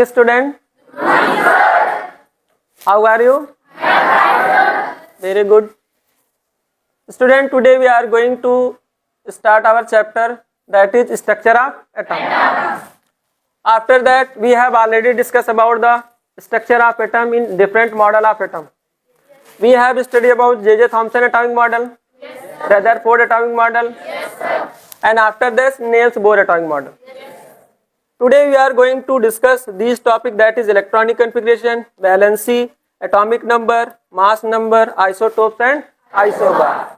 Student, how are you? Very good. Student, today we are going to start our chapter, that is structure of atom. After that, we have already discussed about the structure of atom in different model of atom. We have studied about J.J. Thomson atomic model, Rutherford atomic model, and after this Niels Bohr atomic model. Today we are going to discuss these topics, that is electronic configuration, valency, atomic number, mass number, isotopes and isobar.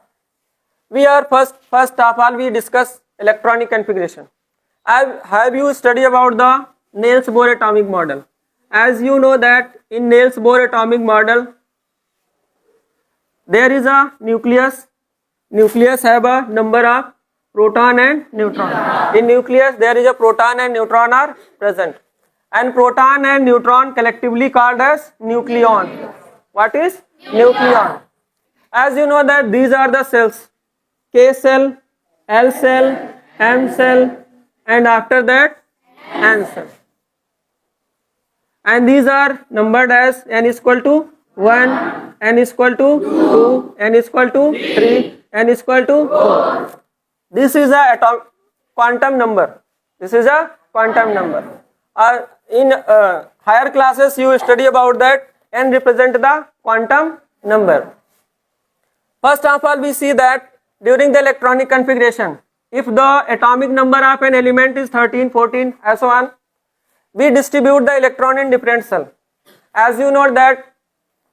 We are first of all we discuss electronic configuration. Have you studied about the Niels Bohr atomic model? As you know that in Niels Bohr atomic model there is a nucleus. Nucleus have a number of proton and neutron. In nucleus there is a proton and neutron are present, and proton and neutron collectively called as nucleon. What is nucleon? As you know that these are the cells: K cell, L cell, M cell, and after that N cell. And these are numbered as n is equal to 1, n is equal to 2, n is equal to 3, n is equal to 4. This is a quantum number. This is a quantum number. In higher classes you study about that n represent the quantum number. First of all we see that during the electronic configuration, if the atomic number of an element is 13, 14 and so on, we distribute the electron in different cell. As you know that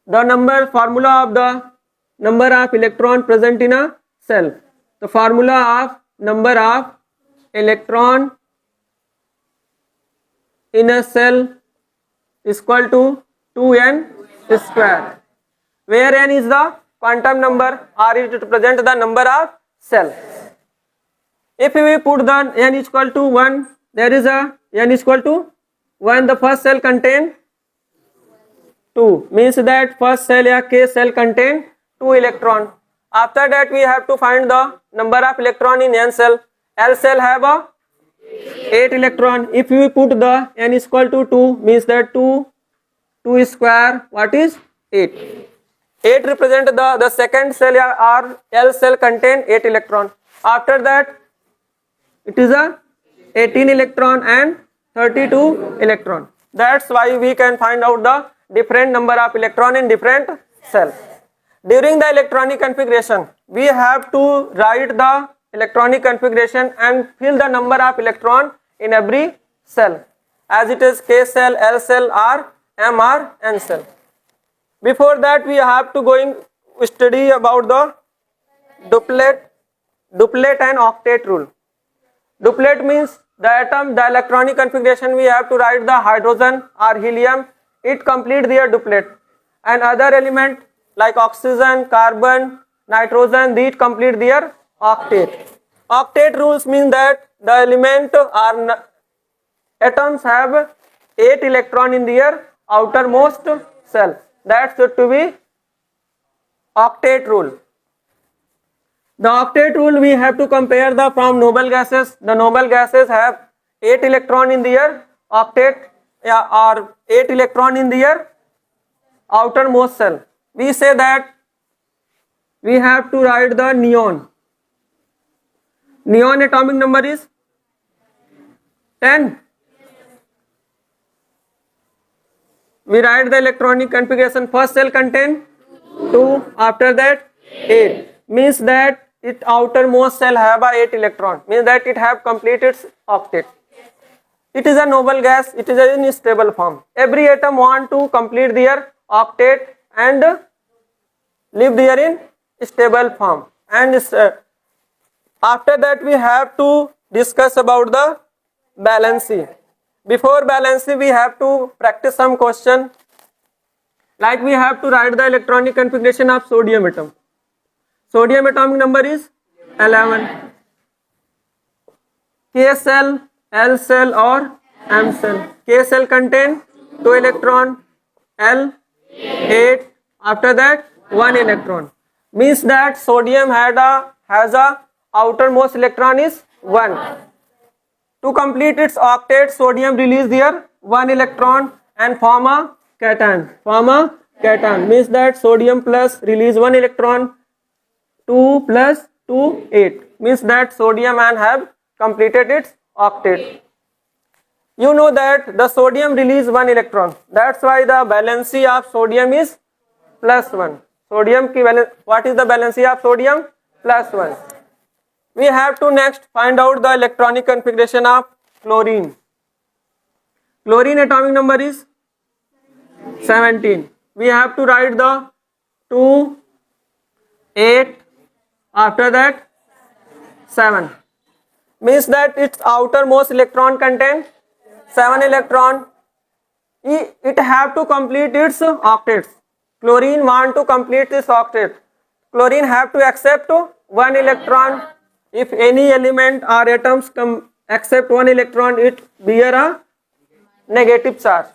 the formula of the number of electron present in a cell. The formula of number of electron in a cell is equal to 2n square, where n is the quantum number or it represents the number of cells. If we put the n is equal to 1, there is a n is equal to 1, the first cell contain 2, means that first cell या K cell contain 2 electron. After that we have to find the number of electron in N cell. L cell have a 8 electron. If we put the n is equal to 2, means that 2 square, what is 8? 8 represent the second cell or L cell contain 8 electron. After that it is a 18 electron and 32 electron. That's why we can find out the different number of electron in different cells. During the electronic configuration, we have to write the electronic configuration and fill the number of electron in every cell, as it is K cell, L cell, or M or N cell. Before that, we have to study about the duplet and octet rule. Duplet means the electronic configuration we have to write the hydrogen or helium, it complete their duplet, and other element like oxygen, carbon, nitrogen, these complete their octet. Octet rules mean that the element or atoms have 8 electron in their outermost cell. That should to be octet rule. The octet rule we have to compare from noble gases. The noble gases have 8 electron in their octet or 8 electron in their outermost cell. We say that we have to write the neon. Neon atomic number is 10. We write the electronic configuration. First cell contain 2, after that 8. Means that its outermost cell have a 8 electron. Means that it have completed its octet. It is a noble gas. It is in stable form. Every atom want to complete their octet and live there in stable form. And after that we have to discuss about the valency. Before valency we have to practice some question, like we have to write the electronic configuration of sodium atom. Sodium atomic number is 11. K cell, L cell or M cell. K cell contain 2 electron, L 8, after that 1 electron. Means that sodium has a outermost electron is 1. To complete its octet, sodium release their one electron and form a cation. Form a cation means that sodium plus release one electron. 2 plus 2, 8 means that sodium ion have completed its octet. You know that the sodium release one electron. That's why the valency of sodium is plus 1. Sodium ki valence, what is the valency of sodium? Plus 1. We have to next find out the electronic configuration of chlorine. Chlorine atomic number is 17. We have to write the 2, 8, after that 7. Means that its outermost electron contain 7 electron. It have to complete its octets. Chlorine want to complete its octet. Chlorine have to accept 1 electron. If any element or atoms accept 1 electron, it bear a negative charge.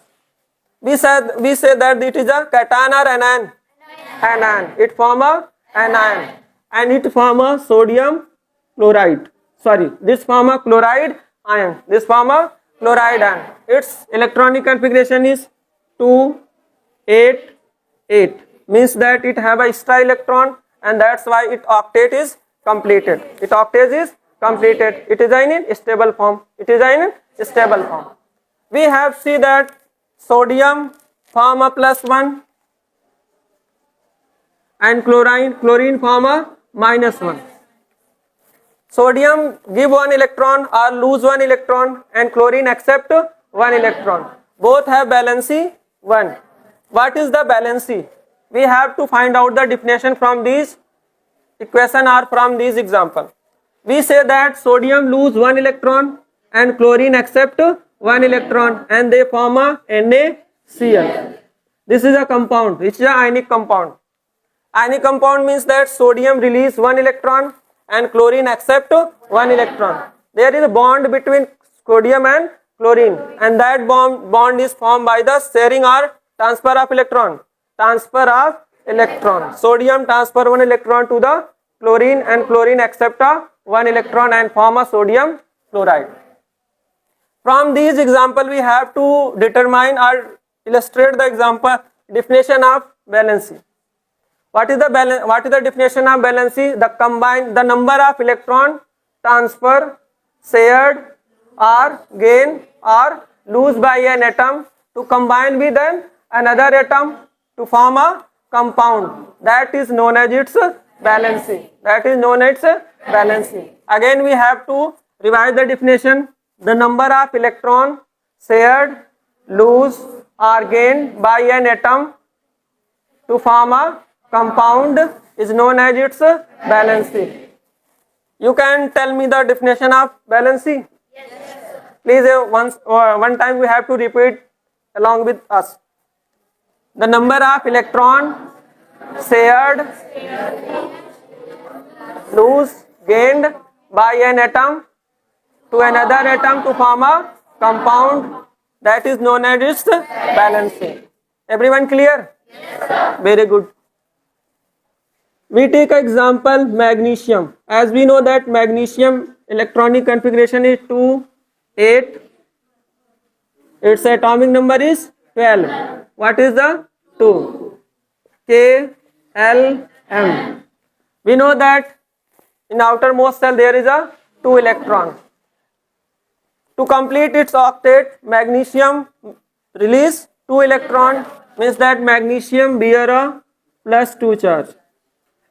We say that it is a cation or anion. Anion. It form a anion and it form a sodium chloride. Sorry, this form a chloride ion. This form a chloride ion. Its electronic configuration is 2, 8, 8. Means that it have a extra electron and that's why its octet is completed. Its octet is completed. It is in a stable form. It is in a stable form. We have see that sodium form a plus 1 and chlorine form a minus 1. Sodium give 1 electron or lose 1 electron and chlorine accept 1 electron. Both have valency 1. What is the valency? We have to find out the definition from these equation or from this example. We say that sodium lose 1 electron and chlorine accept 1 electron and they form a NaCl. This is a compound. It is a ionic compound. Ionic compound means that sodium release 1 electron and chlorine accept 1 electron. There is a bond between sodium and chlorine and that bond is formed by the sharing or transfer of electron. Transfer of electron. Sodium transfer 1 electron to the chlorine and chlorine accept 1 electron and form a sodium chloride. From these example we have to determine or illustrate the example definition of valency. What is the definition of valency? The number of electron transfer, shared or gain or lose by an atom to combine with another atom to form a compound. That is known as its valency. That is known as valency. Again we have to revise the definition. The number of electron shared, lose or gained by an atom to form a compound is known as its valency. You can tell me the definition of valency? Yes. Please one time we have to repeat along with us. The number of electron shared, lose, gained by an atom to another atom to form a compound, that is known as its valency. Everyone clear? Yes. Very good. We take an example magnesium. As we know that magnesium electronic configuration is 2, 8. Its atomic number is 12. What is the 2? K, L, M. We know that in outermost cell there is a 2 electron. To complete its octet, magnesium release 2 electron, means that magnesium bear a plus 2 charge.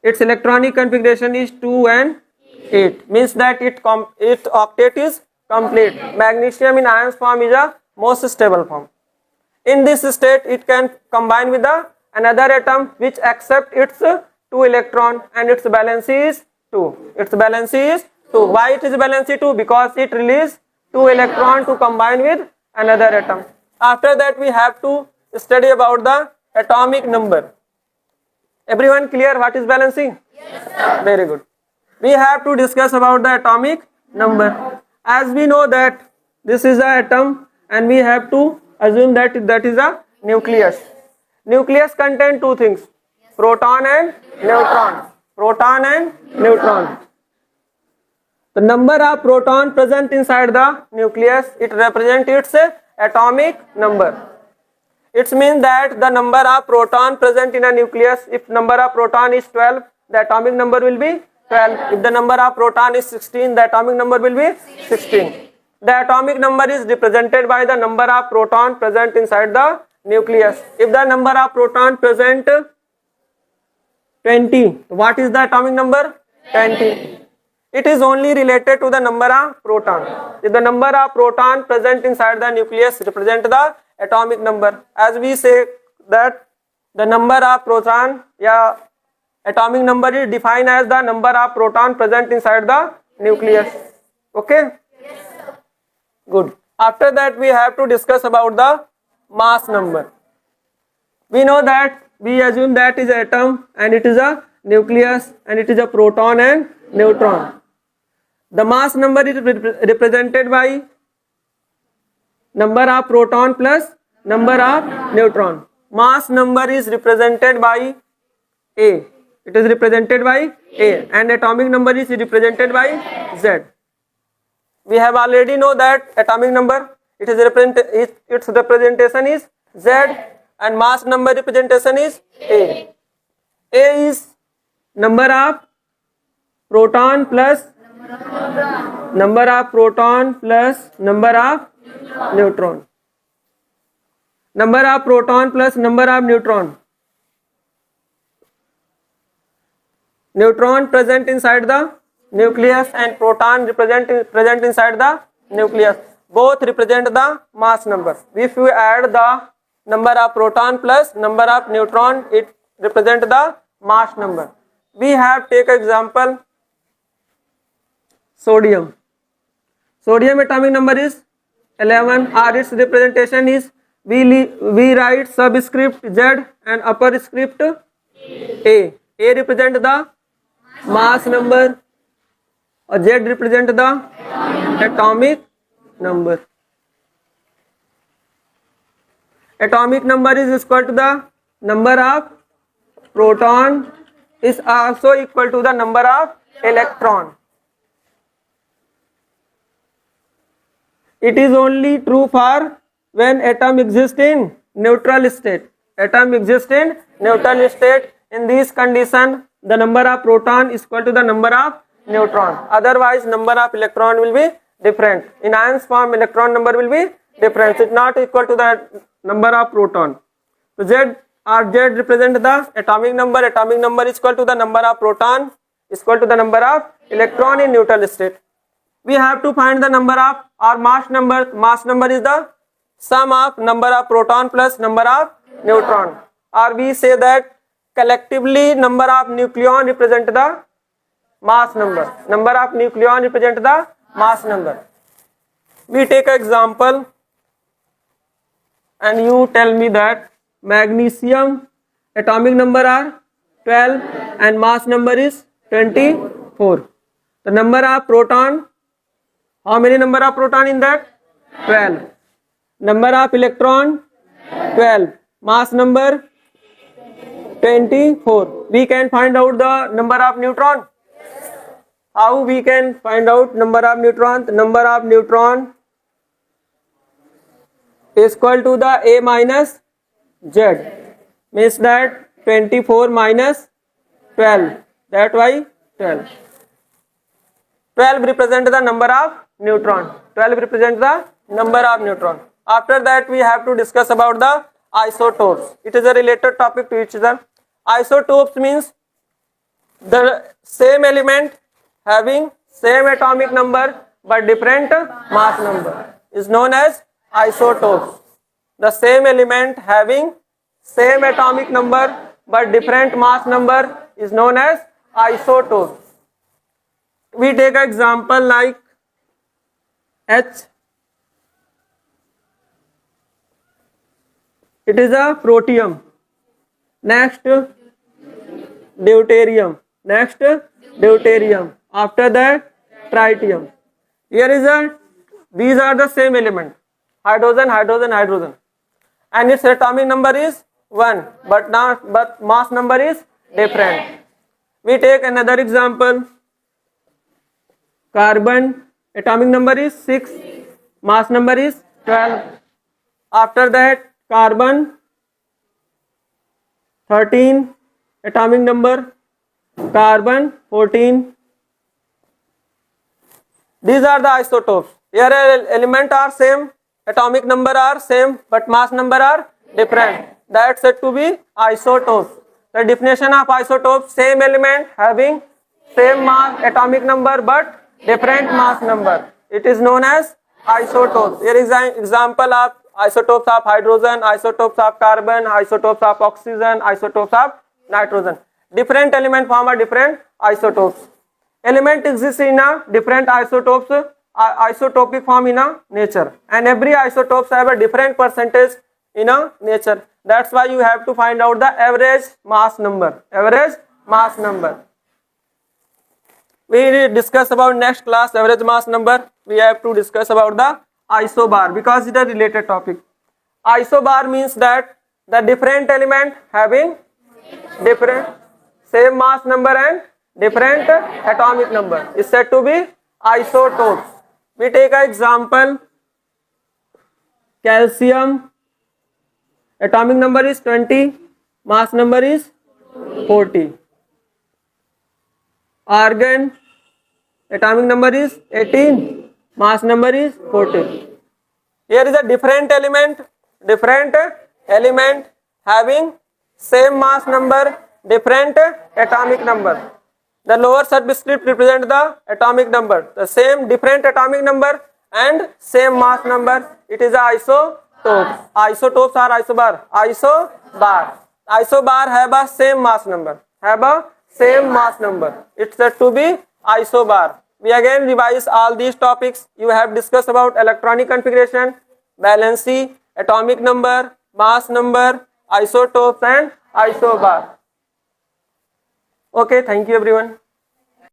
Its electronic configuration is 2 and 8, means that its octet is complete. Magnesium in ions form is a most stable form. In this state it can combine with another atom which accept its 2 electron and its valency is 2. Its valency is 2. Why it is valency 2? Because it release 2 electron to combine with another atom. After that we have to study about the atomic number. Everyone clear what is valency? Yes, sir. Very good. We have to discuss about the atomic number. As we know that this is an atom and we have to assume that that is a nucleus. Nucleus contains 2 things, proton and neutron. Proton and neutron. The number of proton present inside the nucleus, it represents its atomic number. It means that the number of proton present in a nucleus, if number of proton is 12, the atomic number will be 12. If the number of proton is 16, the atomic number will be 16. The atomic number is represented by the number of proton present inside the nucleus. If the number of proton present 20, what is the atomic number? 20. It is only related to the number of proton. If the number of proton present inside the nucleus represent the atomic number, as we say that the number of proton, atomic number is defined as the number of proton present inside the nucleus. Okay? Good. After that we have to discuss about the mass number. We know that, we assume that is atom and it is a nucleus and it is a proton and neutron. The mass number is represented by number of proton plus number of neutron. Mass number is represented by A. It is represented by A, and atomic number is represented by Z. We have already know that atomic number, its representation is Z, and mass number representation is A. A is number of proton plus number of proton plus number of neutron. Number of proton plus number of neutron. Neutron present inside the nucleus and proton present inside the nucleus. Both represent the mass number. If you add the number of proton plus number of neutron, it represents the mass number. We have take example sodium. Sodium atomic number is 11, or its representation is, we write subscript Z and upper script A. A represent the mass number or Z represent the atomic number. Atomic number is equal to the number of proton is also equal to the number of electron. It is only true for when atom exists in neutral state. Atom exists in neutral state. In this condition, the number of proton is equal to the number of neutron. Otherwise, number of electron will be different. In ions form, electron number will be different. It is not equal to the number of proton. So Z represent the atomic number. Atomic number is equal to the number of proton is equal to the number of electron in neutral state. We have to find the number of or mass number. Mass number is the sum of number of proton plus number of neutron. Or we say that collectively number of nucleon represent the mass number. Number of nucleon represent the mass number. We take an example and you tell me that magnesium atomic number are 12 and mass number is 24. The number of proton, how many number of proton in that? 12. Number of electron 12. Mass number 24. We can find out the number of neutron. How we can find out number of neutron? The number of neutron is equal to the A minus Z. Means that 24 minus 12. That why 12. 12 represent the number of neutron. 12 represents the number of neutron. After that we have to discuss about the isotopes. It is a related topic to each other. Isotopes means the same element having same atomic number but different mass number is known as isotopes. The same element having same atomic number but different mass number is known as isotopes. We take an example like H. It is a protium. Next deuterium. Next deuterium. After that tritium. Here is these are the same element. Hydrogen, hydrogen, hydrogen. And its atomic number is 1, but mass number is different. We take another example. Carbon atomic number is 6, mass number is 12. After that, carbon 13 atomic number, carbon 14. These are the isotopes. Here element are same, atomic number are same, but mass number are different. That's said to be isotopes. The definition of isotopes: same element having same mass, atomic number, but different mass number. It is known as isotopes. Here is an example of isotopes of hydrogen, isotopes of carbon, isotopes of oxygen, isotopes of nitrogen. Different element form a different isotopes. Element exists in a different isotopes, isotopic form in a nature, and every isotopes have a different percentage in a nature. That's why you have to find out the average mass number. Average mass number. We will discuss about next class average mass number. We have to discuss about the isobar because it is a related topic. Isobar means that the different element having different same mass number and different atomic number is said to be isotopes. We take an example: calcium, atomic number is 20, mass number is 40. Argon, atomic number is 18, mass number is 40. Here is a different element having same mass number, different atomic number. The lower subscript represent the atomic number. The same different atomic number and same mass number. It is a isotope. Isotopes are isobar. Isobar have a same mass number. It's said to be isobar. We again revise all these topics. You have discussed about electronic configuration, valency, atomic number, mass number, isotopes and isobar. Okay, thank you everyone.